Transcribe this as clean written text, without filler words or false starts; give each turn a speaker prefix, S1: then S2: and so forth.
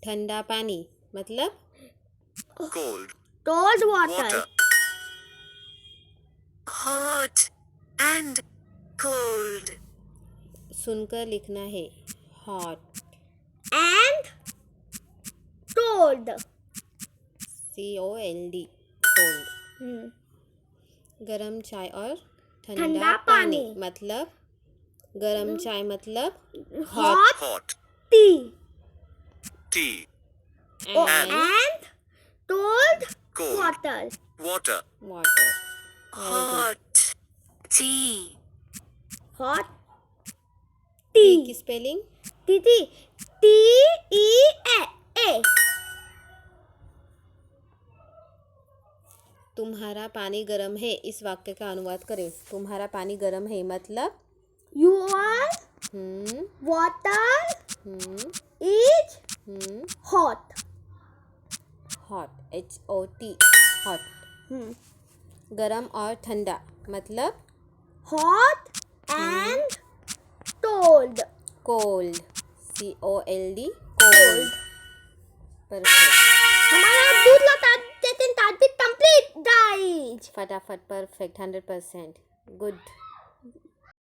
S1: ठंडा पानी मतलब
S2: cold
S3: water.
S2: hot and cold
S1: सुनकर लिखना है hot
S3: And cold.
S1: COLD cold. गरम चाय और ठंडा
S3: ठंडा
S1: पानी
S3: पानी।
S1: मतलब गरम चाय मतलब
S2: hot
S3: tea.
S2: tea
S3: And cold
S2: cold
S3: water.
S2: water
S1: water.
S2: hot tea
S3: Hot
S1: T
S3: tea.
S1: की स्पेलिंग
S3: Tea.
S1: तुम्हारा पानी गरम है। इस वाक्य का अनुवाद करें। तुम्हारा पानी गरम है मतलब
S3: Your water is hot.
S1: hot HOT hot. गरम और ठंडा मतलब
S3: Hot and cold.
S1: cold COLD cold. Perfect.
S3: हमारा दूध लता देते कंप्लीट गाइस।
S1: फटाफट परफेक्ट 100% गुड।